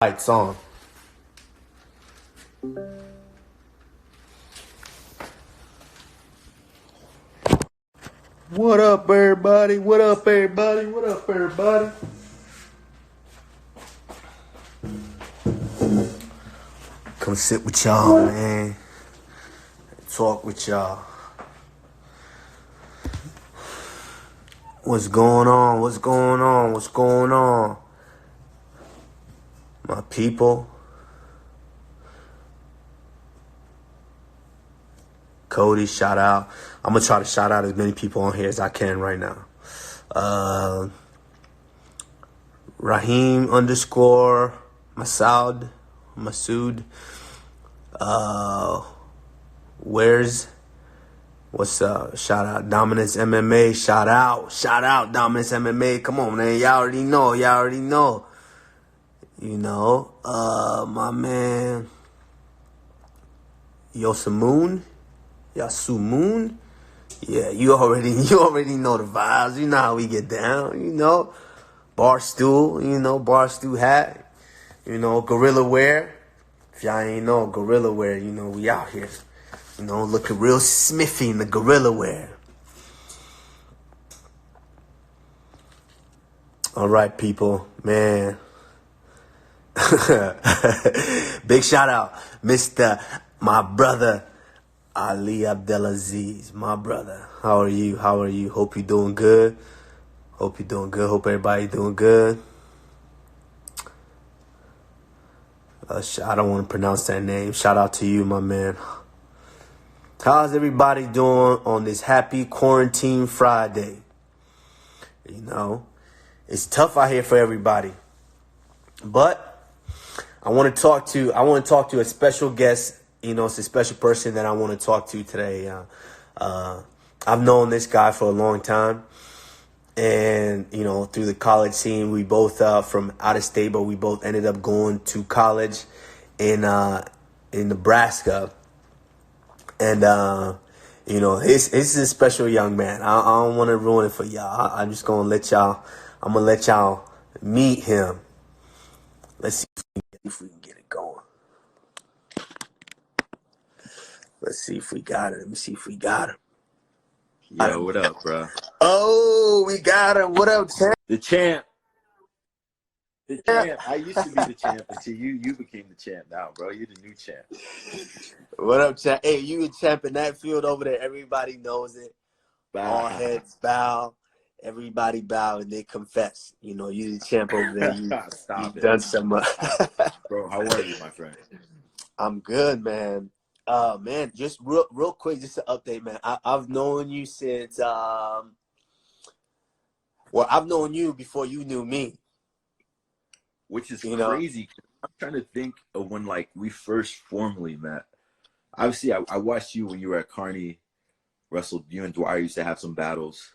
Lights on. What up, everybody? What up, everybody? What up, everybody? Come sit with y'all, man. Talk with y'all. What's going on? What's going on? What's going on? My people. Cody, shout out. I'm going to try to shout out as many people on here as I can right now. Raheem _ Masood. What's up? Shout out Dominance MMA. Shout out Dominance MMA. Come on, man. Y'all already know. You know, my man Yasu Moon. Yeah, you already know the vibes. You know how we get down, you know. Barstool hat, gorilla wear. If y'all ain't know gorilla wear, we out here. Looking real smithy in the gorilla wear. All right, people, man. Big shout out, my brother, Ali Abdelaziz, my brother. How are you? Hope you're doing good. Hope everybody doing good. I don't want to pronounce that name. Shout out to you, my man. How's everybody doing on this happy quarantine Friday? It's tough out here for everybody. But I want to talk to a special guest. It's a special person that I want to talk to today. I've known this guy for a long time. And, through the college scene, we both from out of state, but we both ended up going to college in Nebraska. And, this is a special young man. I don't want to ruin it for y'all. I'm just going to let y'all meet him. Let's see if we can get it going. Let's see if we got it. Let me see if we got him. Yo, what up, bro? Oh, we got him. What up, champ? The champ. I used to be the champ until you became the champ now, bro. You're the new champ. What up, champ? Hey, you a champ in that field over there. Everybody knows it. Bow. All heads bow. Everybody bow and they confess. You the champ over there. You've done some. Bro, how are you, my friend? I'm good, man. Man, just real quick, just an update, man. I've known you since, I've known you before you knew me. Which is crazy. I'm trying to think of when, we first formally met. Obviously, I watched you when you were at Carney, wrestled. You and Dwyer used to have some battles.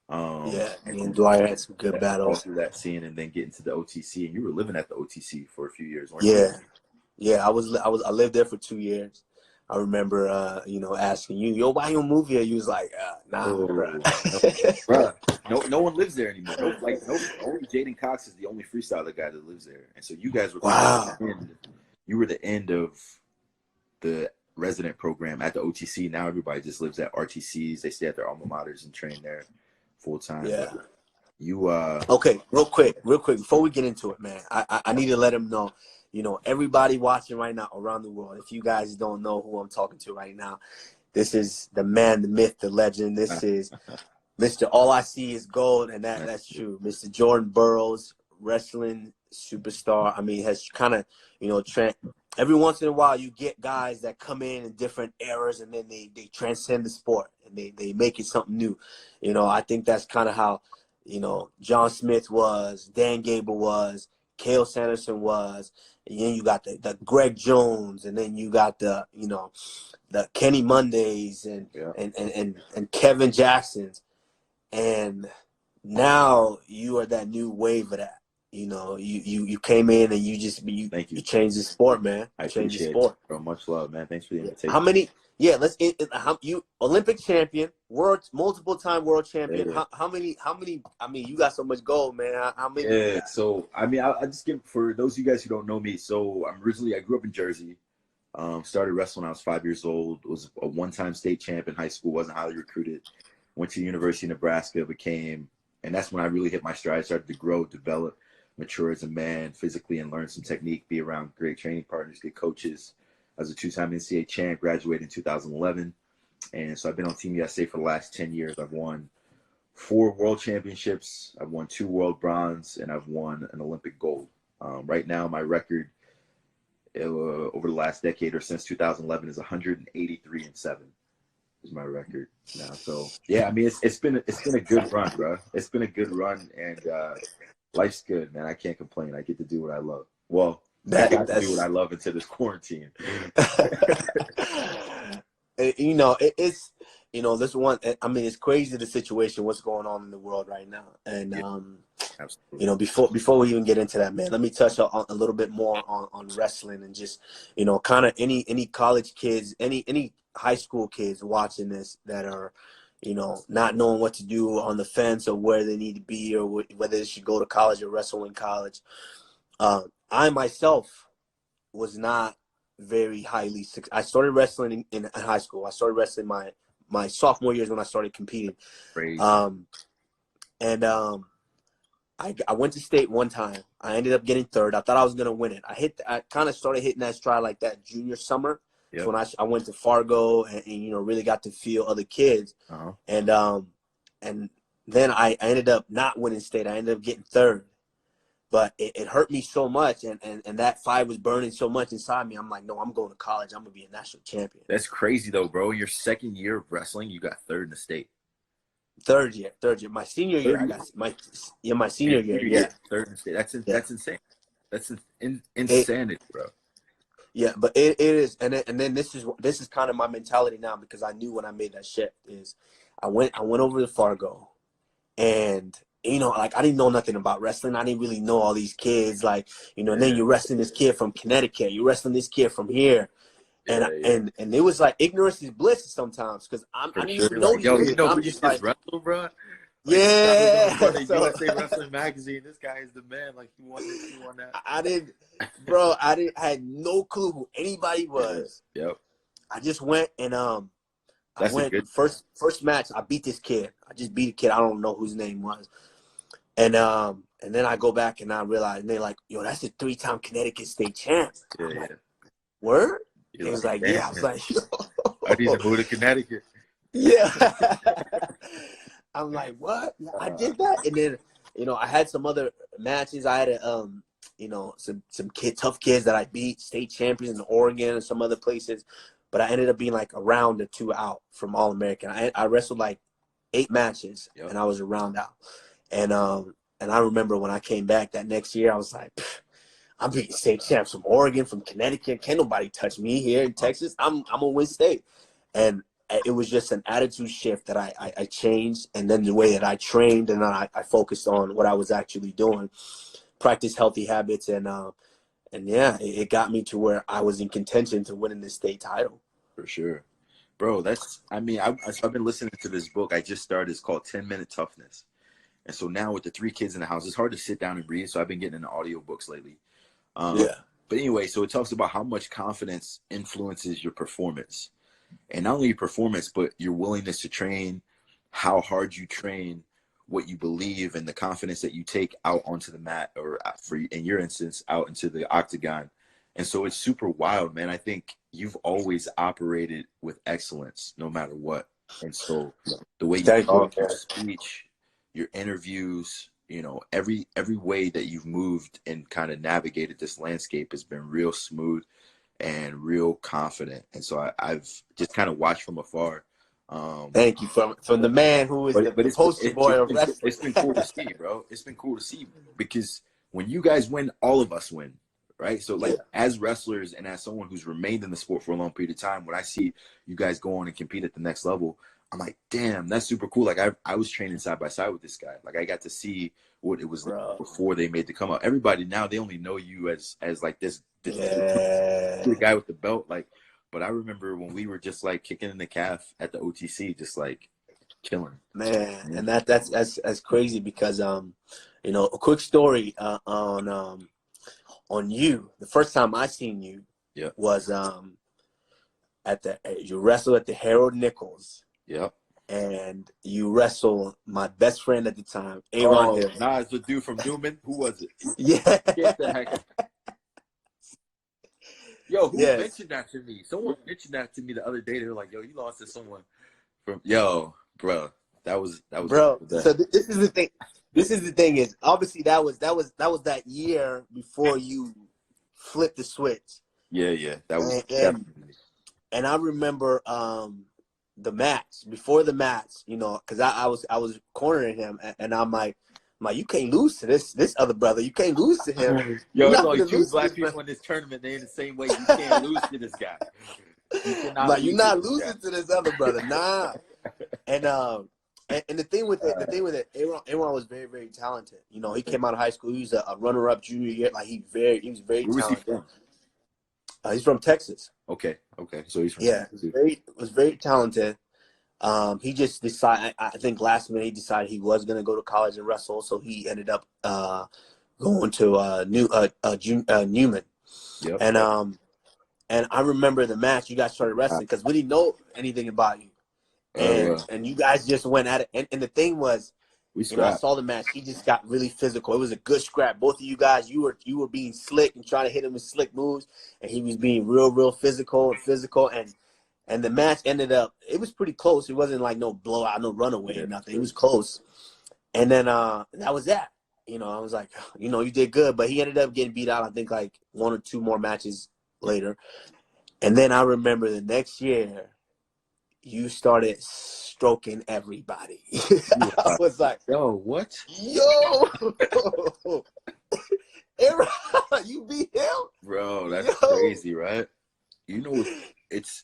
Yeah, me and Dwyer had some good battles. All through that scene, and then get into the OTC. And you were living at the OTC for a few years, weren't you? Yeah. I lived there for 2 years. I remember, asking you, yo, why you don't move here? You was like, nah, bro. No one lives there anymore. Only Jaden Cox is the only freestyler guy that lives there. And so you guys were you were the end of the resident program at the OTC. Now everybody just lives at RTCs. They stay at their alma maters and train there full time. Yeah. You Okay, real quick, before we get into it, man, I need to let them know. Everybody watching right now around the world, if you guys don't know who I'm talking to right now, this is the man, the myth, the legend. This is Mr. All I See Is Gold, and that's true. Mr. Jordan Burroughs, wrestling superstar. I mean, has kind of, every once in a while you get guys that come in different eras, and then they transcend the sport, and they make it something new. I think that's kind of how, John Smith was, Dan Gable was, Cale Sanderson was, and then you got the Greg Jones, and then you got the Kenny Mondays and Kevin Jacksons, and now you are that new wave of that. you know, you came in and you Thank you. changed the sport, man. I Changed the appreciate sport. it, bro. Much love, man. Thanks for the invitation. How many? Yeah, you Olympic champion, multiple time world champion. Yeah. How many? I mean, you got so much gold, man. How many? Yeah. So I mean, I just give for those of you guys who don't know me. So I grew up in Jersey. Started wrestling when I was 5 years old. Was a one-time state champ in high school. Wasn't highly recruited. Went to the University of Nebraska. And that's when I really hit my stride. Started to grow, develop, mature as a man physically, and learn some technique. Be around great training partners, good coaches. I was a two-time NCAA champ. Graduated in 2011, and so I've been on Team USA for the last 10 years. I've won 4 world championships. I've won 2 world bronze, and I've won an Olympic gold. Right now, my record over the last decade or since 2011 is 183-7 is my record now. So yeah, I mean it's been a good run, bro. It's been a good run, and life's good, man. I can't complain. I get to do what I love. Well, I got to do what I love until this quarantine. You know, it's you know, this one. I mean, it's crazy the situation, what's going on in the world right now, and Absolutely. you know, before we even get into that, man, let me touch on a little bit more on wrestling, and just, you know, kind of any college kids, any high school kids watching this that are, you know, not knowing what to do, on the fence or where they need to be, or whether they should go to college or wrestle in college. I myself was not very highly. I started wrestling in high school. I started wrestling my sophomore years when I started competing. Crazy. I went to state one time. I ended up getting third. I thought I was gonna win it. I kind of started hitting that stride like that junior summer. Yep. So when I went to Fargo and you know, really got to feel other kids. And then I ended up not winning state. I ended up getting third. But it hurt me so much, and that fire was burning so much inside me. I'm like, no, I'm going to college. I'm gonna be a national champion. That's crazy though, bro. Your second year of wrestling, you got third in the state. Third year. My senior year, I got my senior year. Yeah, third in the state. That's insane. That's insanity, bro. Yeah, but it is, and then this is kind of my mentality now, because I knew when I made that shift is, I went over to Fargo, and you know, like, I didn't know nothing about wrestling. I didn't really know all these kids, like, you know, and then you're wrestling this kid from Connecticut, you're wrestling this kid from here. And it was like ignorance is bliss sometimes, because I didn't even know these kids. I'm just like, wrestle, bro. Like, yeah. USA Wrestling Magazine. This guy is the man. Like, he won this, he won that. I had no clue who anybody was. Yep. I just went, and I went first match. I beat this kid. I just beat a kid. I don't know whose name was. And then I go back and I realize, and they're like, yo, that's a 3-time Connecticut state champ. Yeah. Word? It was like, yeah. I was like, yo. I need to move to Connecticut. Yeah. I'm like, what? I did that. And then, you know, I had some other matches. I had you know, some tough kids that I beat, state champions in Oregon and some other places. But I ended up being like a round or 2 out from All-American. I wrestled like 8 matches, and I was a round out. And I remember when I came back that next year, I was like, I'm beating state champs from Oregon, from Connecticut. Can't nobody touch me here in Texas. I'm gonna win state. And it was just an attitude shift that I changed, and then the way that I trained, and then I focused on what I was actually doing, practice healthy habits, and yeah, it got me to where I was in contention to winning the state title. For sure. Bro, I've been listening to this book I just started. It's called 10-Minute Toughness. And so now with the 3 kids in the house, it's hard to sit down and read. So I've been getting into audiobooks lately. But anyway, so it talks about how much confidence influences your performance. And not only your performance, but your willingness to train, how hard you train, what you believe, and the confidence that you take out onto the mat, or in your instance, out into the octagon. And so it's super wild, man. I think you've always operated with excellence no matter what. And so the way you talk, your speech, your interviews, you know, every way that you've moved and kind of navigated this landscape has been real smooth and real confident. And so I've just kind of watched from afar. Thank you from the man who is the poster boy of wrestling. It's been cool to see, bro. It's been cool to see, because when you guys win, all of us win, right? So like as wrestlers and as someone who's remained in the sport for a long period of time, when I see you guys go on and compete at the next level, I'm like, damn, that's super cool. Like I was training side by side with this guy. Like I got to see what it was like before they made the come out. Everybody now, they only know you as like this the guy with the belt. Like, but I remember when we were just like kicking in the calf at the OTC, just like killing. Man, and that's crazy because you know, a quick story on you. The first time I seen you was you wrestled at the Harold Nichols. Yep. And you wrestled my best friend at the time, Aaron Hill. Nah, it's the dude from Newman. Who was it? Yeah. Get the heck. Yo, who mentioned that to me? Someone mentioned that to me the other day. They were like, "Yo, you lost to someone from." Yo, bro, that was. Bro, so this is the thing. This is the thing is obviously that was that year before you flipped the switch. Yeah, that was. And I remember the match, before the match, you know, because I was cornering him, and I'm like, you can't lose to this other brother. You can't lose to him. Yo, it's only two black people in this tournament. They in the same way. You can't lose to this guy. You're not losing to this other brother. Nah. And the thing with it, Aaron was very, very talented. You know, he came out of high school. He was a runner-up junior year. Like he was very talented. Where was he from? He's from Texas. Okay. So he's from Texas. Was very talented. He just decided. I think last minute he decided he was going to go to college and wrestle. So he ended up going to Newman. Yep. And I remember the match you guys started wrestling because we didn't know anything about you, and you guys just went at it. And the thing was, I saw the match. He just got really physical. It was a good scrap. Both of you guys, you were being slick and trying to hit him with slick moves, and he was being real physical. And the match ended up. It was pretty close. It wasn't like no blowout, no runaway or nothing. It was close. And then that was that. You know, I was like, you know, you did good, but he ended up getting beat out. I think like one or two more matches later. And then I remember the next year, you started stroking everybody. I was like, yo, what? Yo, Aaron, you beat him? Bro, that's crazy, right? You know, it's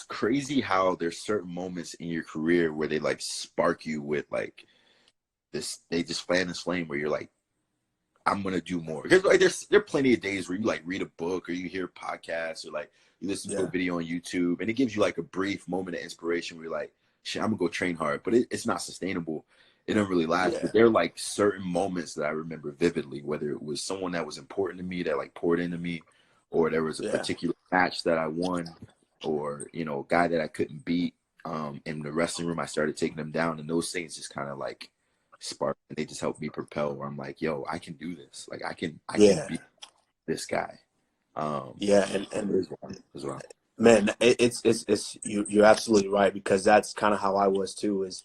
crazy how there's certain moments in your career where they like spark you with like this, they just fan this flame where you're like, I'm gonna do more. Because like there are plenty of days where you like read a book or you hear podcasts or like you listen to a video on YouTube and it gives you like a brief moment of inspiration where you're like, shit, I'm gonna go train hard, but it's not sustainable. It don't really last. But there are like certain moments that I remember vividly, whether it was someone that was important to me that like poured into me, or there was a particular match that I won, or you know, a guy that I couldn't beat in the wrestling room. I started taking them down, and those things just kind of like spark, and they just helped me propel. Where I'm like, yo, I can do this. Like I can beat this guy. And as well. Man, it's you're absolutely right, because that's kind of how I was too. Is,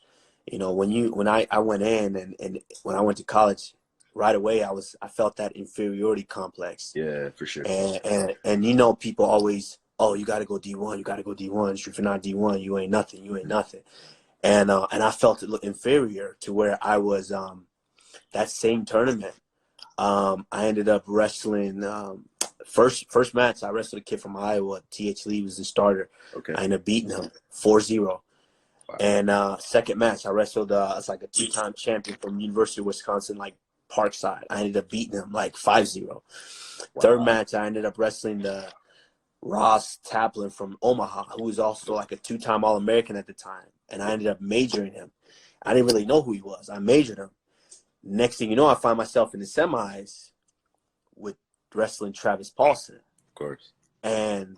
you know, when I went in and when I went to college, right away I felt that inferiority complex. Yeah, for sure. And you know, people always, oh, you got to go D1, you got to go D1. If you're not D1, you ain't nothing. You ain't nothing. And I felt it look inferior to where I was. That same tournament, I ended up wrestling. First match, I wrestled a kid from Iowa. T.H. Lee was the starter. Okay. I ended up beating him 4-0. Wow. And second match, I wrestled it's like a two-time champion from University of Wisconsin, like Parkside. I ended up beating him like 5-0. Wow. Third match, I ended up wrestling the Ross Taplin from Omaha, who was also like a two-time All-American at the time. And I ended up majoring him. I didn't really know who he was. I majored him. Next thing you know, I find myself in the semis with wrestling Travis Paulson. Of course. And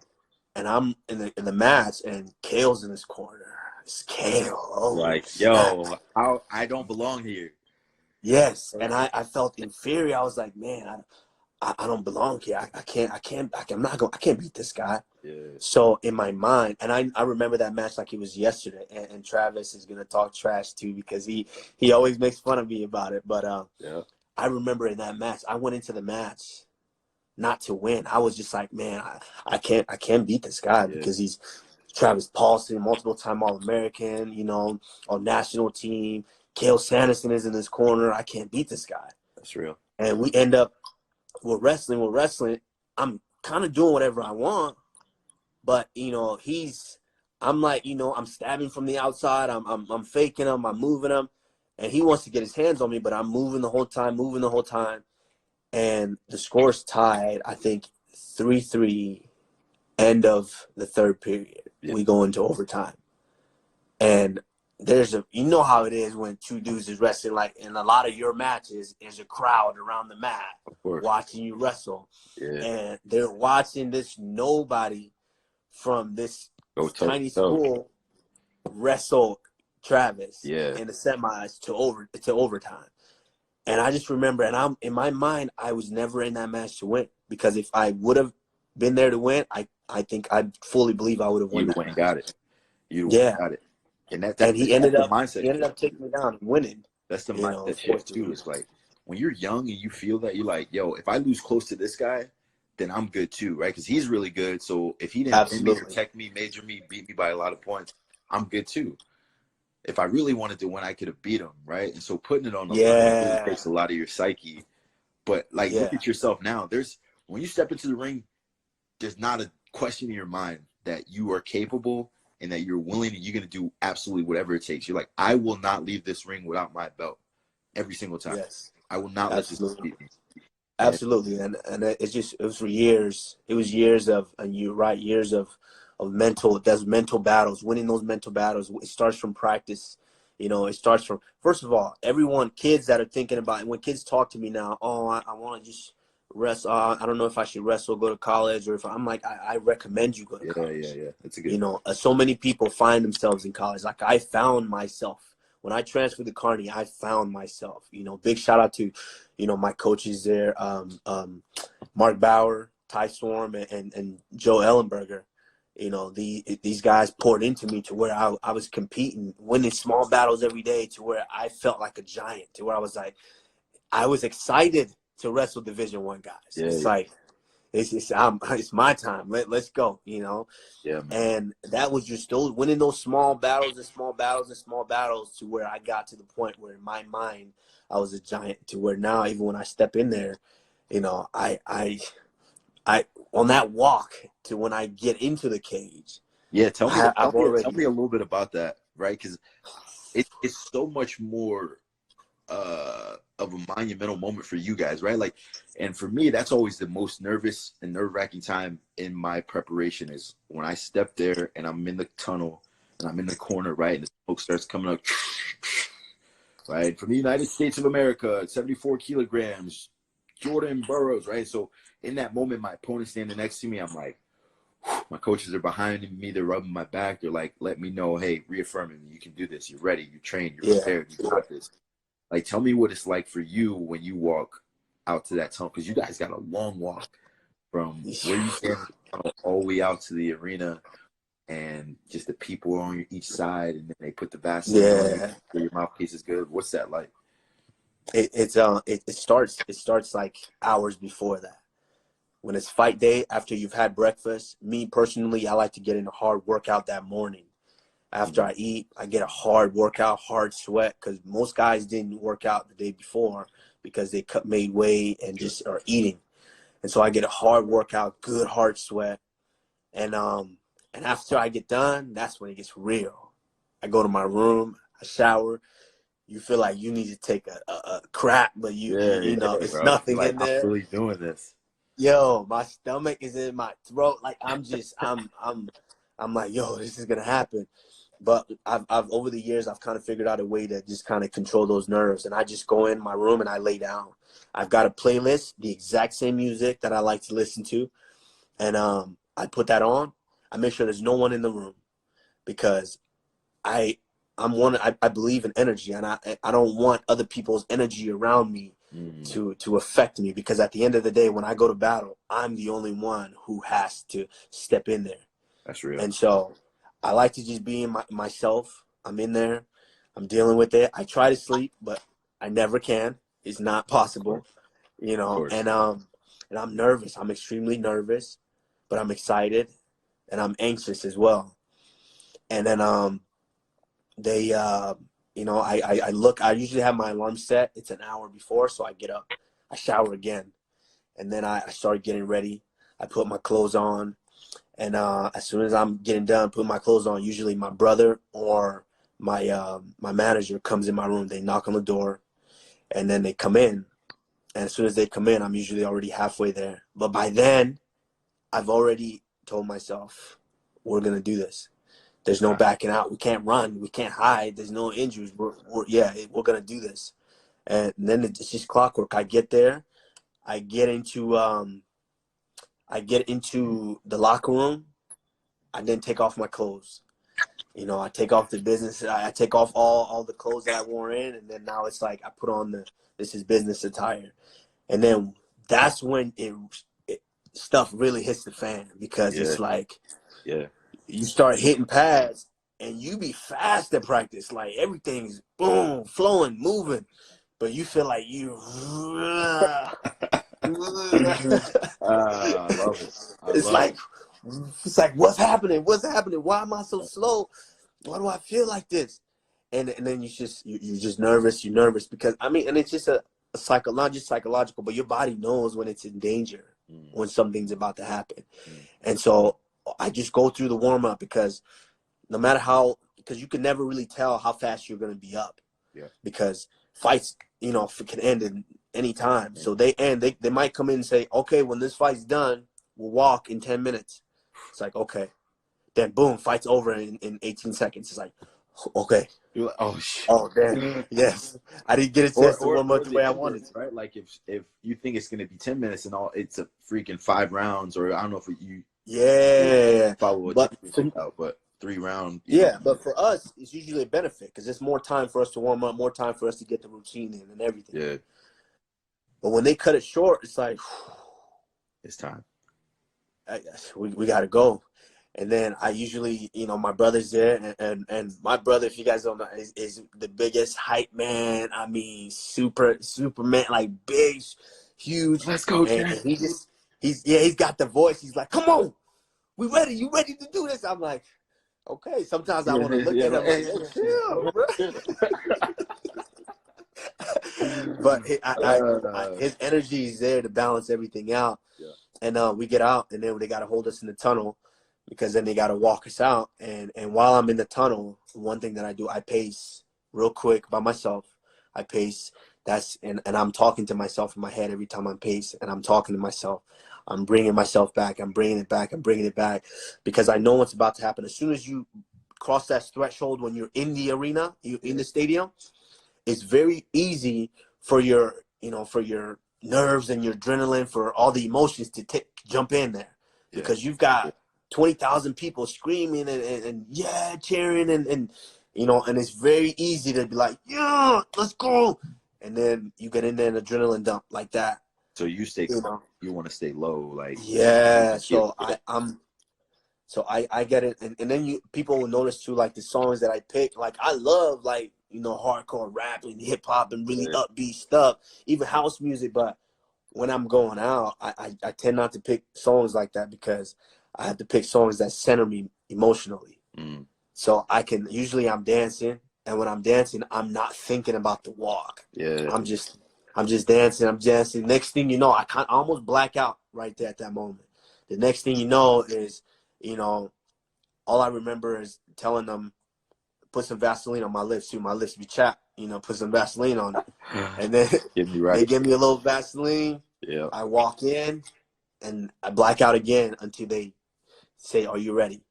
I'm in the match, and Kale's in his corner. It's Kale. Oh, like, yo, I don't belong here. Yes. And I felt inferior. I was like, man, I don't belong here. I can't beat this guy. Yeah. So in my mind, and I remember that match like it was yesterday, and Travis is gonna talk trash too, because he always makes fun of me about it. But I remember in that match, I went into the match not to win. I was just like, man, I can't beat this guy because he's Travis Paulson, multiple time All-American, you know, on national team. Cale Sanderson is in his corner. I can't beat this guy. That's real. And we end up, we're wrestling. I'm kind of doing whatever I want, but you know, I'm like, I'm stabbing from the outside. I'm faking him. I'm moving him. And he wants to get his hands on me, but I'm moving the whole time. And the score's tied, I think 3-3, end of the third period. Yeah. We go into overtime. And you know how it is when two dudes is wrestling, like in a lot of your matches, there's a crowd around the mat watching you wrestle. Yeah. And they're watching this nobody from this tiny school wrestle Travis in the semis to overtime. And I just remember, and in my mind, I was never in that match to win, because if I would have been there to win, I think I fully believe I would have won. You went and got it. Got it. And he ended up taking me down and winning. That's the mindset shift too. It's like when you're young and you feel that, you're like, yo, if I lose close to this guy, then I'm good too, right? Because he's really good. So if he didn't win me, protect me, major me, beat me by a lot of points, I'm good too. If I really wanted to win, I could have beat him, right? And so putting it on the line really takes a lot of your psyche. But like, look at yourself now. When you step into the ring, there's not a question in your mind that you are capable and that you're willing and you're going to do absolutely whatever it takes. You're like, I will not leave this ring without my belt every single time. Yes. I will not let this beat me. Absolutely. And it was for years. It was years of, and you're right, years of mental battles, winning those mental battles. It starts from practice. It starts from, first of all, kids that are thinking about it, when kids talk to me now, I want to just wrestle. I don't know if I should wrestle, go to college, or if I'm like, I recommend you go to college. Yeah. That's a good. So many people find themselves in college. Like I found myself when I transferred to Kearney. I found myself. Big shout out to, my coaches there, Mark Bauer, Ty Storm, and Joe Ellenberger. These guys poured into me to where I was competing, winning small battles every day, to where I felt like a giant, to where I was like, I was excited to wrestle Division I guys. Like, it's my time. Let's go, Yeah, man. And that was just winning those small battles to where I got to the point where in my mind I was a giant, to where now even when I step in there, I on that walk to when I get into the cage. Yeah, tell me a little bit about that, right? Because it's so much more of a monumental moment for you guys, right? Like, and for me, that's always the most nervous and nerve-wracking time in my preparation, is when I step there and I'm in the tunnel and I'm in the corner, right? And the smoke starts coming up, right? From the United States of America, 74 kilograms, Jordan Burroughs, right? So in that moment, my opponent's standing next to me. I'm like, my coaches are behind me. They're rubbing my back. They're like, let me know, hey, reaffirming me. You can do this. You're ready. You're trained. You're prepared. You got this. Like, tell me what it's like for you when you walk out to that tunnel, because you guys got a long walk from where you stand all the way out to the arena, and just the people on each side, and then they put the Vaseline on you so your mouthpiece is good. What's that like? It starts like hours before that. When it's fight day, after you've had breakfast, me personally, I like to get in a hard workout that morning. After I eat, I get a hard workout, hard sweat, because most guys didn't work out the day before because they made weight and just are eating. And so I get a hard workout, good hard sweat. And after I get done, that's when it gets real. I go to my room, I shower. You feel like you need to take a crap, but it's bro. nothing like, in there. I'm really doing this. Yo, my stomach is in my throat. Like I'm like, yo, this is gonna happen. But I've over the years, I've kind of figured out a way to just kind of control those nerves. And I just go in my room and I lay down. I've got a playlist, the exact same music that I like to listen to. And I put that on. I make sure there's no one in the room, because I believe in energy, and I don't want other people's energy around me to affect me, because at the end of the day, when I go to battle, I'm the only one who has to step in there. That's real. And so I like to just be in myself. I'm in there. I'm dealing with it. I try to sleep, but I never can. It's not possible, And I'm nervous. I'm extremely nervous, but I'm excited, and I'm anxious as well. And then I usually have my alarm set. It's an hour before, so I get up, I shower again, and then I start getting ready. I put my clothes on, And as soon as I'm getting done putting my clothes on, usually my brother or my manager comes in my room. They knock on the door, and then they come in. And as soon as they come in, I'm usually already halfway there. But by then, I've already told myself, we're going to do this. There's no backing out. We can't run. We can't hide. There's no injuries. We're going to do this. And then it's just clockwork. I get there. I get into the locker room. I then take off my clothes. You know, I take off the business. I take off all the clothes that I wore in, and then now it's like I put on this is business attire. And then that's when stuff really hits the fan, because it's like you start hitting pads and you be fast at practice. Like everything's boom, flowing, moving, but you feel like you. I love it. It's like what's happening? What's happening? Why am I so slow? Why do I feel like this? And then you're just nervous. You're nervous because and it's just a not just psychological, but your body knows when it's in danger, when something's about to happen. And so I just go through the warm up, because no matter because you can never really tell how fast you're going to be up, because fights, can end in any time. So they might come in and say, okay, when this fight's done, we'll walk in 10 minutes. It's like, okay. Then boom, fight's over in 18 seconds. It's like, okay. You're like, oh shit. Oh damn. Yes. I didn't get a chance to warm up the way I wanted to. Right? Like if you think it's gonna be 10 minutes and all, it's a freaking 5 rounds, or I don't know if you follow but 3 round. But for us, it's usually a benefit, because it's more time for us to warm up, more time for us to get the routine in and everything. Yeah. But when they cut it short, it's like, it's time. We got to go. And then I usually, my brother's there, and my brother, if you guys don't know, is the biggest hype man. I mean, Superman, like big, huge. Let's go, and he's got the voice. He's like, come on, we ready? You ready to do this? I'm like, okay. Sometimes I want to look at him like, chill, bro. But his energy is there to balance everything out. Yeah. And we get out, and then they got to hold us in the tunnel, because then they got to walk us out. And while I'm in the tunnel, one thing that I do, I pace real quick by myself. I pace. And I'm talking to myself in my head every time I'm pace, and I'm talking to myself. I'm bringing myself back. I'm bringing it back. I'm bringing it back, because I know what's about to happen. As soon as you cross that threshold, when you're in the arena, you're in the stadium, it's very easy for your nerves and your adrenaline, for all the emotions to jump in there, because you've got 20,000 people screaming and cheering and it's very easy to be like, yeah, let's go. And then you get in there and adrenaline dump like that. So you you want to stay low, like So I get it, and then people will notice too, like the songs that I pick. Like I love hardcore rap and hip hop and really upbeat stuff, even house music. But when I'm going out, I tend not to pick songs like that, because I have to pick songs that center me emotionally. So I'm dancing, and when I'm dancing, I'm not thinking about the walk. I'm just dancing. I'm dancing. Next thing you know, I almost black out right there at that moment. The next thing you know is, all I remember is telling them, put some Vaseline on my lips, too. My lips be chapped. Put some Vaseline on it. And then they give me a little Vaseline. Yeah. I walk in, and I black out again until they say, are you ready?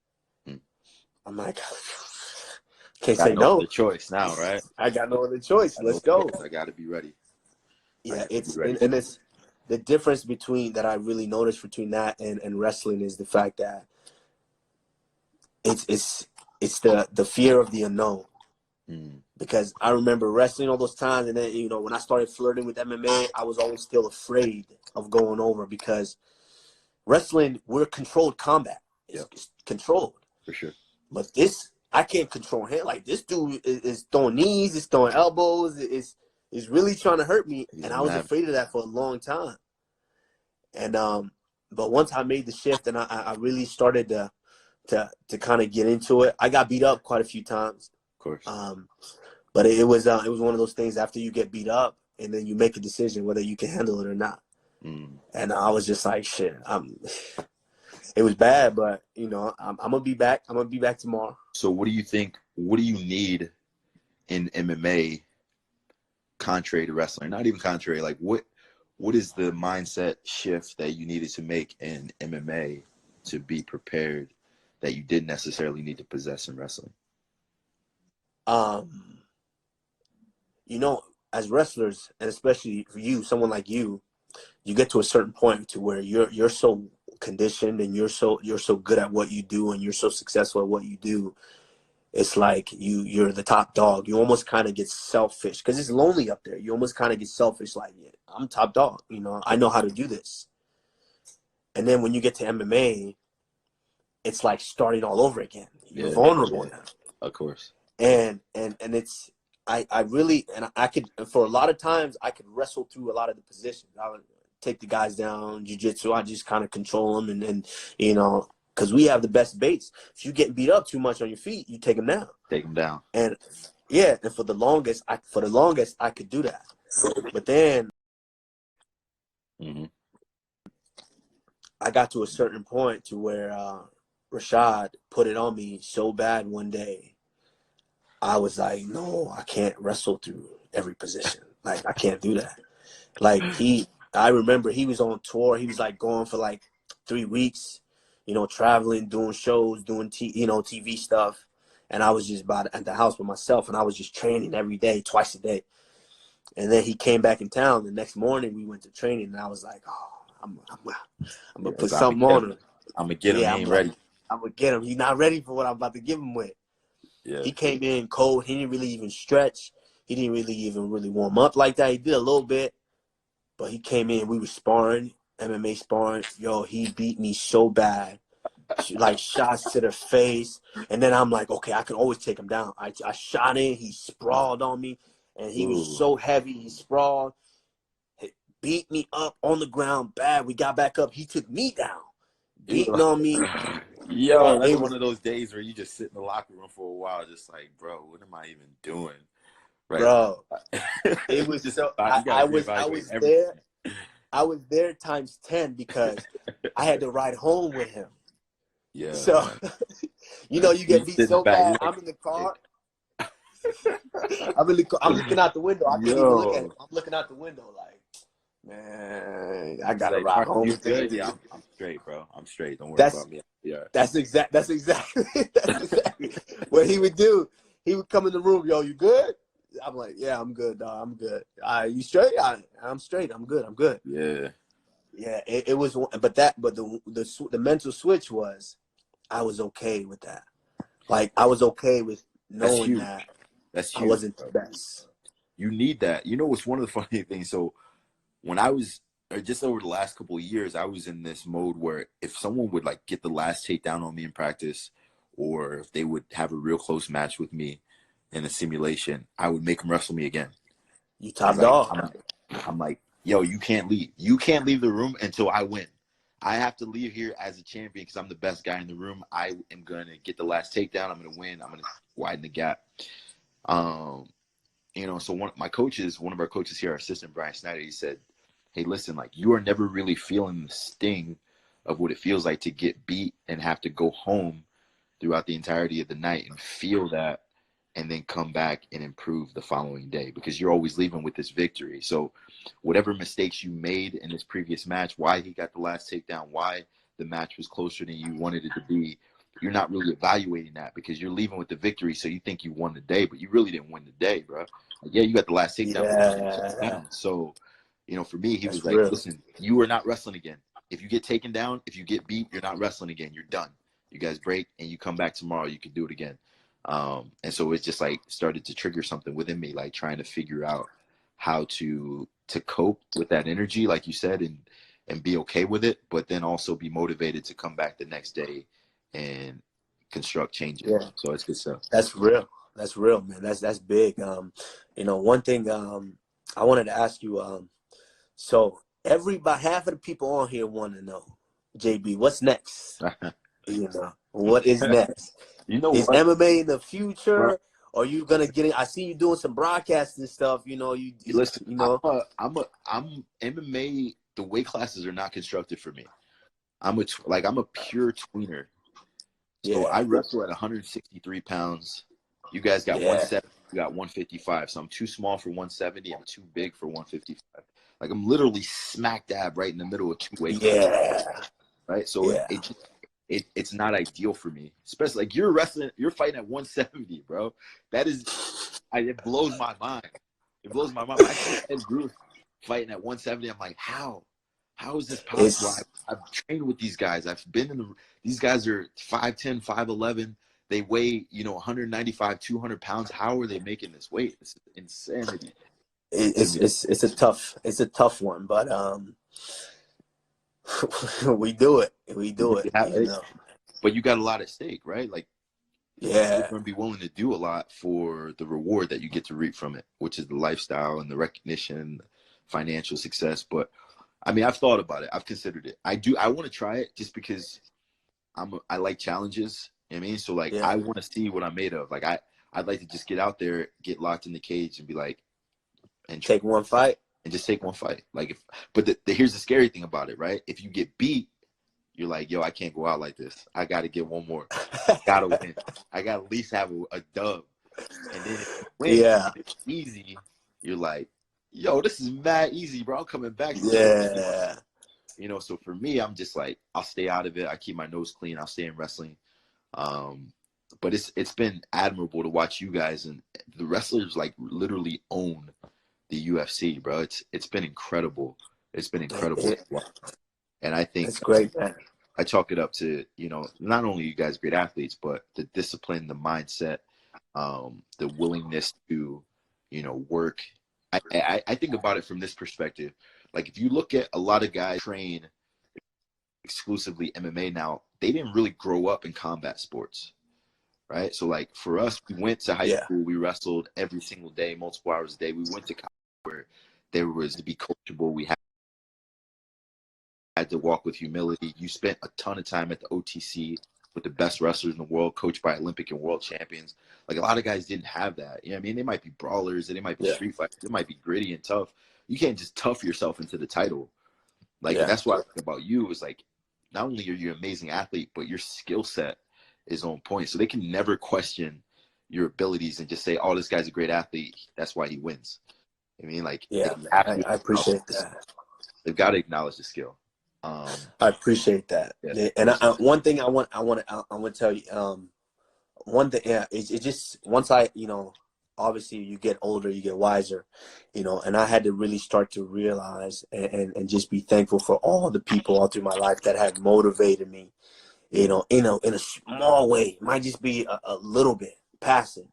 I'm like, can't say no. The choice now, right? I got no other choice. Let's go. I got to be ready. Yeah, it's the difference that I really noticed between that and wrestling is the fact that it's the fear of the unknown. Because I remember wrestling all those times, and then when I started flirting with MMA, I was always still afraid of going over, because wrestling, we're controlled combat. It's controlled. For sure. But this, I can't control him. Like, this dude is throwing knees, is throwing elbows, is really trying to hurt me, and I was afraid of that for a long time. And but once I made the shift, and I really started to kind of get into it, I got beat up quite a few times. Of course. But it was one of those things, after you get beat up, and then you make a decision whether you can handle it or not. And I was just like, shit, It was bad, but you know, I'm gonna be back. I'm gonna be back tomorrow. So what do you think? What do you need in MMA, contrary to wrestling? Not even contrary. Like what is the mindset shift that you needed to make in MMA to be prepared that you didn't necessarily need to possess in wrestling? You know, as wrestlers, and especially for you, someone like you get to a certain point to where you're so conditioned and you're so good at what you do and you're so successful at what you do. It's like you're the top dog. You almost kind of get selfish because it's lonely up there. You almost kind of get selfish, like, yeah, I'm top dog. You know, I know how to do this. And then when you get to MMA, it's like starting all over again. You're vulnerable now. Of course. And it's I really, and I could, for a lot of times I could wrestle through a lot of the positions. I would take the guys down, jiu-jitsu. I just kind of control them, and then, you know, because we have the best baits. If you get beat up too much on your feet, you take them down. Take them down. And yeah, and for the longest I could do that. But then I got to a certain point to where Rashad put it on me so bad one day. I was like, no, I can't wrestle through every position. Like, I can't do that. Like, I remember he was on tour. He was like going for like 3 weeks, you know, traveling, doing shows, doing TV stuff. And I was just at the house with myself, and I was just training every day, twice a day. And then he came back in town. The next morning we went to training, and I was like, oh, I'm gonna put something on him. I'm gonna get him. He ain't ready. I'm gonna get him. He's not ready for what I'm about to give him with. Yeah. He came in cold. He didn't really even stretch. He didn't really warm up like that. He did a little bit, but he came in. We were sparring, MMA sparring. Yo, he beat me so bad, like shots to the face. And then I'm like, okay, I can always take him down. I shot in. He sprawled on me, and he was so heavy. He sprawled, beat me up on the ground bad. We got back up. He took me down, beating on me. Yo, that's one of those days where you just sit in the locker room for a while, just like, bro, what am I even doing? Right, bro. It was just so. I was there. I was there times 10 because I had to ride home with him. Yeah. So, you know, you get beat so bad. I'm in the car. I'm looking out the window. I can't even look at him. I'm looking out the window like, man, I gotta ride home with him. Yeah, I'm straight, bro. I'm straight. Don't worry about me. Yeah. That's exactly what he would do. He would come in the room, yo, you good? I'm like, yeah, I'm good, dog. I'm good. You straight? I'm straight. I'm good. Yeah. Yeah. It was, but the mental switch was, I was okay with that. Like, I was okay with knowing that I wasn't the best. You need that. You know, it's one of the funny things. So when I was, or just over the last couple of years, I was in this mode where if someone would like get the last takedown on me in practice, or if they would have a real close match with me in a simulation, I would make them wrestle me again. You top dog. I'm like, yo, you can't leave. You can't leave the room until I win. I have to leave here as a champion because I'm the best guy in the room. I am going to get the last takedown. I'm going to win. I'm going to widen the gap. You know, so one of our coaches here, our assistant, Brian Snyder, he said, hey, listen, like, you are never really feeling the sting of what it feels like to get beat and have to go home throughout the entirety of the night and feel that, and then come back and improve the following day, because you're always leaving with this victory. So whatever mistakes you made in this previous match, why he got the last takedown, why the match was closer than you wanted it to be, you're not really evaluating that because you're leaving with the victory. So you think you won the day, but you really didn't win the day, bro. Like, yeah, you got the last takedown. Yeah. So, you know, for me, he was like, listen, you are not wrestling again. If you get taken down, if you get beat, you're not wrestling again. You're done. You guys break and you come back tomorrow. You can do it again. And so it's just like started to trigger something within me, like trying to figure out how to cope with that energy, like you said, and be okay with it, but then also be motivated to come back the next day and construct changes. Yeah. So it's good stuff. That's real, man. That's big. You know, one thing I wanted to ask you, so half of the people on here want to know, JB, what's next? You know, what is next? You know, is MMA in the future? Or are you gonna get it? I see you doing some broadcasting stuff. You know, listen. You know, I'm MMA. The weight classes are not constructed for me. I'm a pure tweener. So I wrestle at 163 pounds. You guys got 170, you got 155. So I'm too small for 170. I'm too big for 155. Like I'm literally smack dab right in the middle of two weight classes. Right. So it's not ideal for me. Especially like you're fighting at 170, bro. It blows my mind. It blows my mind. I see Ed Bruce fighting at 170. I'm like, how? How is this possible? I've trained with these guys. I've been these guys are 5'10", 5'11". They weigh, 195, 200 pounds. How are they making this weight? This is insanity. It's a tough one, but we do it. But you got a lot at stake, right? Like, you're going to be willing to do a lot for the reward that you get to reap from it, which is the lifestyle and the recognition, financial success. But I mean, I've thought about it. I've considered it. I want to try it just because I like challenges. You know what I mean? So like, I want to see what I'm made of. Like I'd like to just get out there, get locked in the cage and be like, and take one fight and just take one fight. Like but here's the scary thing about it, right? If you get beat, you're like, yo, I can't go out like this. I got to get one more. Gotta win. I got to at least have a dub. And then if you win, it's easy. You're like, yo, this is mad easy, bro. I'm coming back. So for me, I'm just like, I'll stay out of it. I keep my nose clean. I'll stay in wrestling. But it's been admirable to watch you guys, and the wrestlers like literally own the UFC, bro. It's been incredible. It's been incredible. And I think it's great, man. I chalk it up to, not only you guys great athletes, but the discipline, the mindset, the willingness to, work. I think about it from this perspective. Like if you look at a lot of guys train exclusively MMA now, they didn't really grow up in combat sports, right? So like for us, we went to high school, we wrestled every single day, multiple hours a day. We went to college where there was to be coachable. We had to walk with humility. You spent a ton of time at the OTC with the best wrestlers in the world, coached by Olympic and world champions. Like a lot of guys didn't have that. You know what I mean? They might be brawlers, and they might be street fighters. They might be gritty and tough. You can't just tough yourself into the title. Like that's what I think about you is like, not only are you an amazing athlete, but your skill set is on point. So they can never question your abilities and just say, oh, this guy's a great athlete. That's why he wins. I mean, like, I appreciate that. They've got to acknowledge the skill. I appreciate that. And one thing I want to tell you, one thing, it just, once obviously you get older, you get wiser, and I had to really start to realize and just be thankful for all the people all through my life that have motivated me, in a small way. It might just be a little bit passing.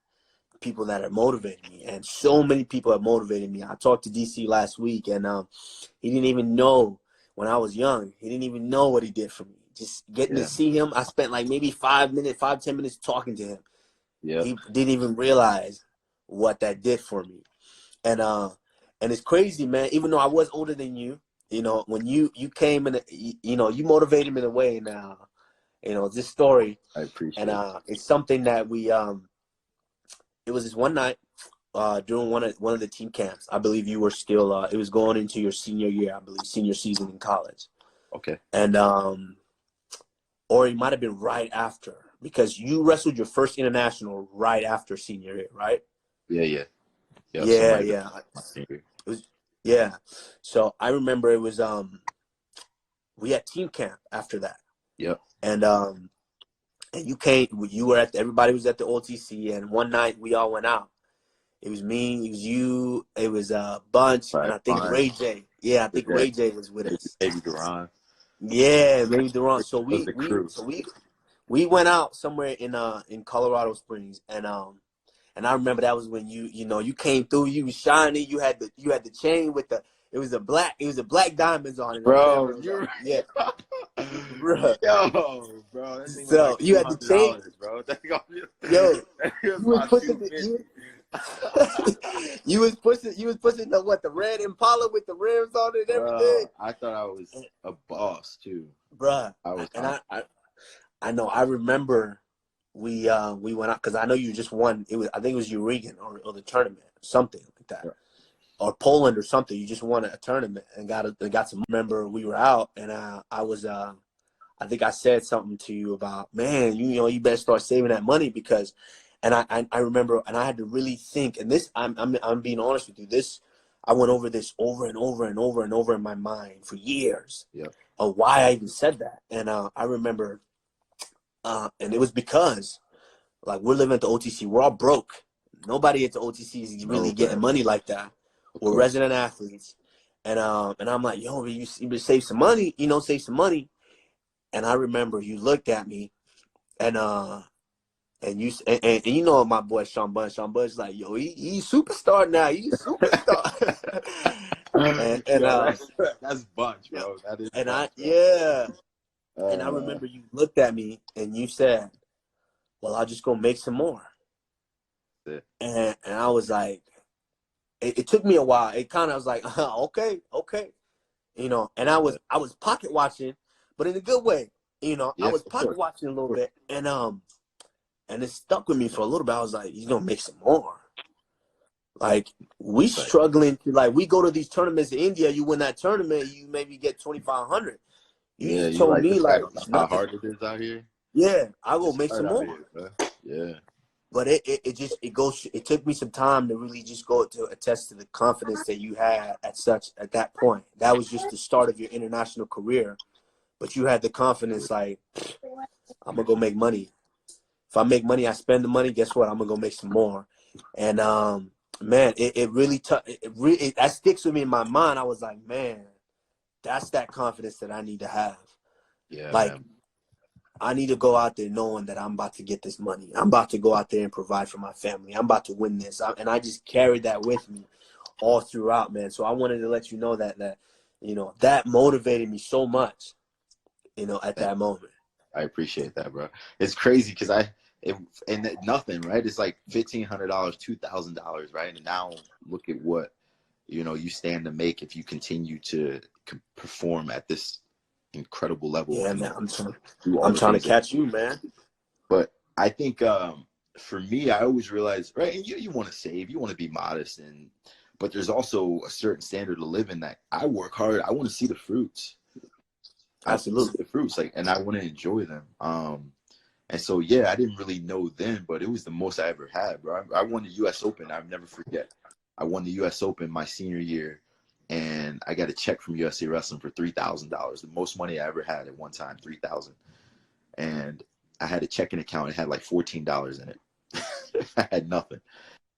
People that have motivated me, and so many people have motivated me. I talked to DC last week, and he didn't even know when I was young. He didn't even know what he did for me. Just getting to see him, I spent like maybe 10 minutes talking to him. He didn't even realize what that did for me. And it's crazy, man. Even though I was older than you, when you came in, you motivated me in a way. Now, this story, I appreciate and it's something that we it was this one night during one of the team camps. I believe you were still it was going into your senior year, I believe, senior season in college. Okay. And or it might have been right after, because you wrestled your first international right after senior year, right? Yeah. It was, so I remember it was we had team camp after that. And you came, everybody was at the OTC, and one night we all went out. It was me, it was you, it was Bunch, and I think Ray J. Yeah, I think Ray J was with us. Maybe Duran. Yeah, maybe Duran. So we went out somewhere in Colorado Springs, and I remember that was when you came through. You was shiny. You had the chain with the black diamonds on it. Bro, bro. Yo, bro. That thing was So like you had the chain, bro. You was pushing the red Impala with the rims on it and everything. I thought I was a boss too, bruh. I know. I remember we went out because I know you just won. I think it was Uruguay or the tournament, something like that, or Poland or something. You just won a tournament and got some. Remember we were out, and I was I think I said something to you about, man, you know, you better start saving that money because, and I remember, and I had to really think, and this, I'm being honest with you, this, I went over this over and over and over and over in my mind for years of why I even said that. And I remember, and it was because, like, we're living at the OTC, we're all broke. Nobody at the OTC is really getting money like that. We're resident athletes. And I'm like, yo, you save some money, you know, save some money. And I remember you looked at me and you know my boy Sean Bud's like, yo, he's superstar now. He's superstar. That's bunch, bro. That is and bunch, and I remember you looked at me and you said, well, I'll just go make some more. And I was like, it took me a while. It kind of was like, okay. You know, and I was pocket watching, but in a good way. You know, I was pocket watching a little bit, and it stuck with me for a little bit. I was like, he's gonna make some more. Like, we struggling to, like, we go to these tournaments in India, you win that tournament, you maybe get 2,500. You just told me, like, how hard it is out here. Yeah, I go make some more. Yeah. But it took me some time to really just go to attest to the confidence that you had at that point. That was just the start of your international career. But you had the confidence, like, I'm gonna go make money. If I make money, I spend the money, guess what? I'm gonna go make some more. And man, it really that sticks with me in my mind. I was like, man, that's that confidence that I need to have. Yeah. Like, I need to go out there knowing that I'm about to get this money. I'm about to go out there and provide for my family. I'm about to win this. And I just carried that with me all throughout, man. So I wanted to let you know that you know, that motivated me so much, you know, at that moment. I appreciate that, bro. It's crazy because and nothing, right? It's like $1,500, $2,000, right? And now look at what, you know, you stand to make if you continue to perform at this incredible level. Yeah, man. I'm trying to catch you, man. But I think for me, I always realized, right? And you want to save, you want to be modest, but there's also a certain standard of living that I work hard. I want to see the fruits. Absolutely. The fruits, like, and I want to enjoy them. And so, yeah, I didn't really know then, but it was the most I ever had, bro. I won the U.S. Open. I'll never forget. I won the U.S. Open my senior year, and I got a check from USA Wrestling for $3,000, the most money I ever had at one time, $3,000. And I had a checking account. It had like $14 in it. I had nothing.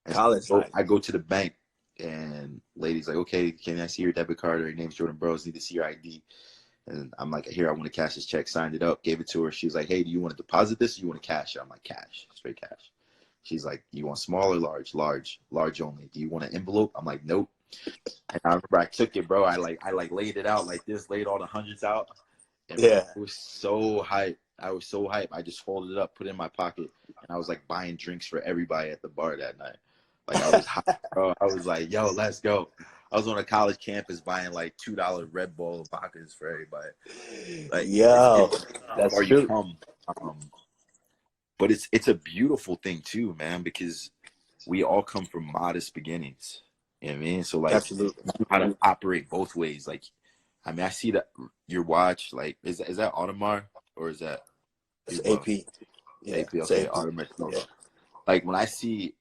College, so I go to the bank, and lady's like, okay, can I see your debit card? Or your name's Jordan Burroughs. Need to see your ID. And I'm like, here, I want to cash this check. Signed it up, gave it to her. She was like, hey, do you want to deposit this or you want to cash it? I'm like, cash, straight cash. She's like, you want small or large? Large only. Do you want an envelope? I'm like, nope. And I remember I took it, bro. I laid it out like this, laid all the hundreds out. And yeah. It was so hype. I was so hype. I just folded it up, put it in my pocket, and I was like buying drinks for everybody at the bar that night. Like, I was hype, bro. I was like, yo, let's go. I was on a college campus buying like $2 Red Bull vodkas for everybody. Like, yo, that's true. But it's a beautiful thing too, man, because we all come from modest beginnings. You know what I mean? So, like, absolutely, how to operate both ways. Like, I mean, I see that your watch, like, is that Audemars or is that? It's AP. Yeah, AP. Okay, Audemars. Yeah. Like, when I see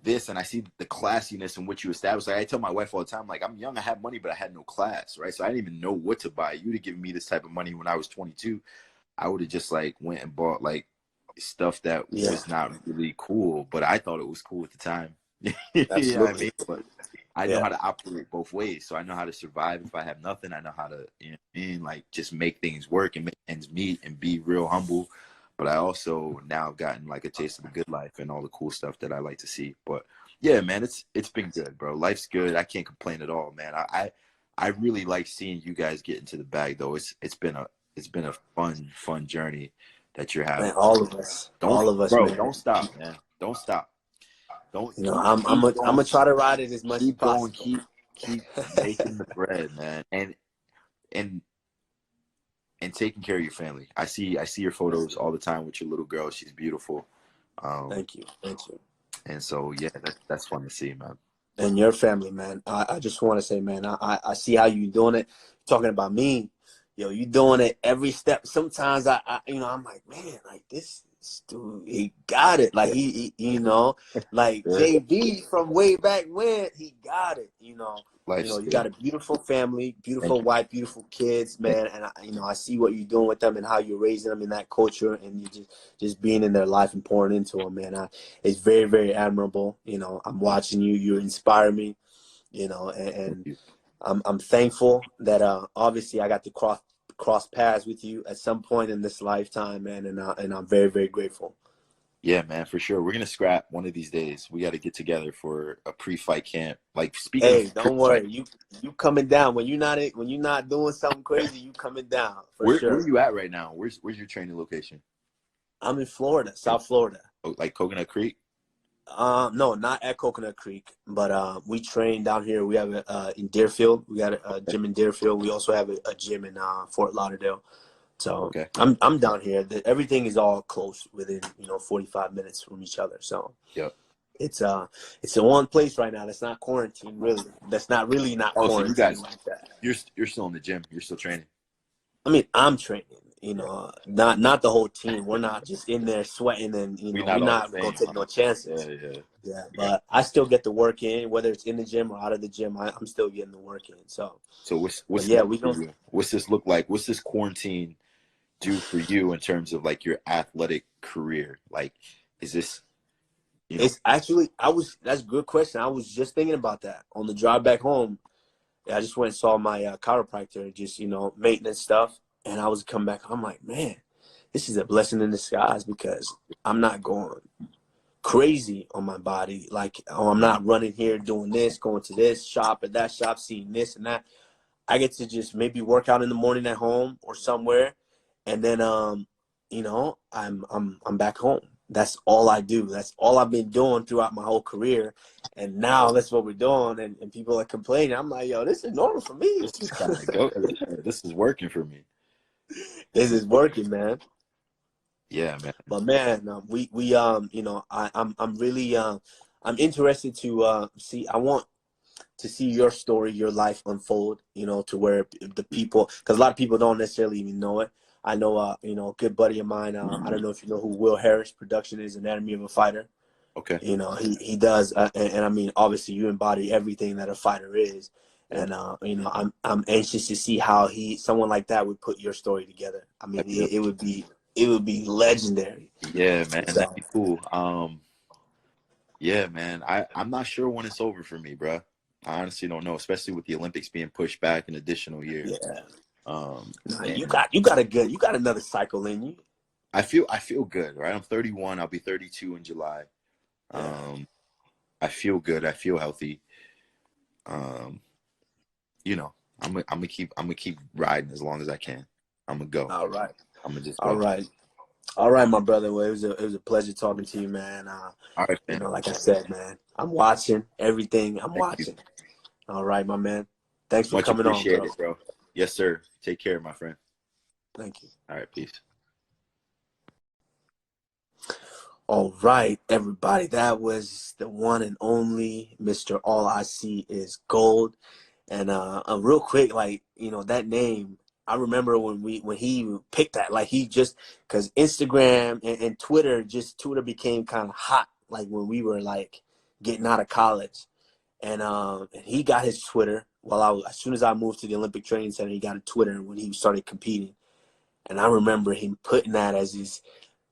this and I see the classiness in which you established, like, I tell my wife all the time, like, I'm young, I have money, but I had no class, right? So I didn't even know what to buy. You'd have given me this type of money when I was 22, I would have just like went and bought like stuff that was not really cool, but I thought it was cool at the time. You know what I mean? But I know how to operate both ways. So I know how to survive if I have nothing. I know how to, you know what I mean, like, just make things work and make ends meet and be real humble. But I also now have gotten like a taste of the good life and all the cool stuff that I like to see. But yeah, man, it's been good, bro. Life's good. I can't complain at all, man. I really like seeing you guys get into the bag, though. It's been a fun journey that you're having. Man, all of us, bro, man. Don't stop, man. Don't stop. Don't. You know, I'm gonna try to ride it as much as possible. Keep making the bread, man, and taking care of your family. I see your photos all the time with your little girl. She's beautiful. Thank you. And so, yeah, that's fun to see, man. And your family, man. I just want to say, man, I see how you doing it. Talking about me, yo, you doing it every step. Sometimes I'm like, man, like this dude, he got it. Like like Yeah. JB from way back when, he got it. Life's You got good. a beautiful family, Thank beautiful you. wife, beautiful kids, Thank man. And I see what you're doing with them and how you're raising them in that culture, and you just being in their life and pouring into them, man. It's very, very admirable. I'm watching you. You inspire me. And you. I'm thankful that obviously I got to cross paths with you at some point in this lifetime, man. And I'm very, very grateful. Yeah, man, for sure. We're gonna scrap one of these days. We got to get together for a pre-fight camp. Like speaking Hey, of don't pre-fight, worry. You coming down when you're not doing something crazy. You coming down for where sure. are you at right now? Where's your training location? I'm in Florida, South Florida. Oh, like Coconut Creek? No, not at Coconut Creek, but we train down here. We have in Deerfield. We got a gym in Deerfield. We also have a gym in Fort Lauderdale. So Okay. I'm down here. Everything is all close within 45 minutes from each other. So Yep. it's in one place right now. That's not quarantine, really. That's not Oh, so you quarantine guys, like that. you're still in the gym. You're still training. I mean, I'm training. Yeah. Not the whole team. We're not just in there sweating, and We're we're not all the not gonna same, take huh? no chances. Yeah, yeah. Yeah, Yeah. but I still get the work in, whether it's in the gym or out of the gym. I'm still getting the work in. So, So but what's yeah, next we for don't. you? What's this look like? What's this quarantine do for you in terms of like your athletic career? Like, is this, It's actually That's a good question. I was just thinking about that on the drive back home. Yeah, I just went and saw my chiropractor, just maintenance stuff, and I was coming back. I'm like, man, this is a blessing in disguise because I'm not going crazy on my body. Like, oh, I'm not running here doing this, going to this shop and that shop, seeing this and that. I get to just maybe work out in the morning at home or somewhere, and then I'm back home. That's all I do. That's all I've been doing throughout my whole career. And now that's what we're doing, and people are complaining. I'm like, yo, this is normal for me. this is kind of go. This is working for me. This is working, man. Yeah, man. But man, I'm really I'm interested to see. I want to see your story, your life unfold, to where the people, because a lot of people don't necessarily even know it. I know, a good buddy of mine, I don't know if you know who Will Harris production is, Anatomy of a Fighter. Okay. He does, and I mean, obviously you embody everything that a fighter is. Yeah. And, I'm anxious to see how someone like that would put your story together. I mean, it would be legendary. Yeah, man. So, That'd be cool. Yeah, man. I'm not sure when it's over for me, bro. I honestly don't know, especially with the Olympics being pushed back an additional year. yeah, nah, you And got another cycle in you. I feel good, right? I'm 31. I'll be 32 in July. Yeah. I feel good. I feel healthy. Um, I'm gonna keep riding as long as I can. I'm gonna go. All right. I'm gonna just All go. right. All right, my brother. Well, it was a pleasure talking to you, man. All right, man. Like I said, man, I'm watching everything. I'm Thank you. watching. All right, my man. Thanks for Much coming on, appreciated, bro. bro. Yes, sir. Take care, my friend. Thank you. All right, peace. All right, everybody. That was the one and only Mr. All I See Is Gold. And real quick, like, that name, I remember when he picked that, like, he just, because Instagram and Twitter became kind of hot, like when we were like getting out of college. And he got his Twitter as soon as I moved to the Olympic Training Center, he got a Twitter when he started competing. And I remember him putting that as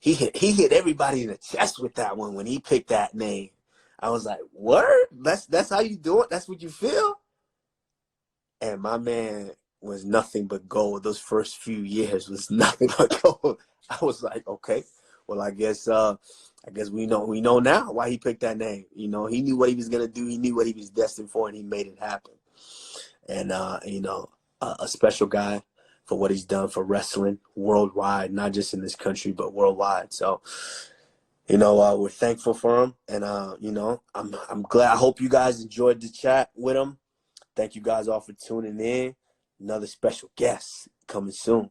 he hit everybody in the chest with that one when he picked that name. I was like, word? That's how you do it? That's what you feel? And my man was nothing but gold. Those first few years was nothing but gold. I was like, okay, well, I guess we know now why he picked that name. He knew what he was gonna do. He knew what he was destined for, and he made it happen. And a special guy for what he's done for wrestling worldwide, not just in this country but worldwide. So, we're thankful for him, and I'm glad. I hope you guys enjoyed the chat with him. Thank you guys all for tuning in. Another special guest coming soon.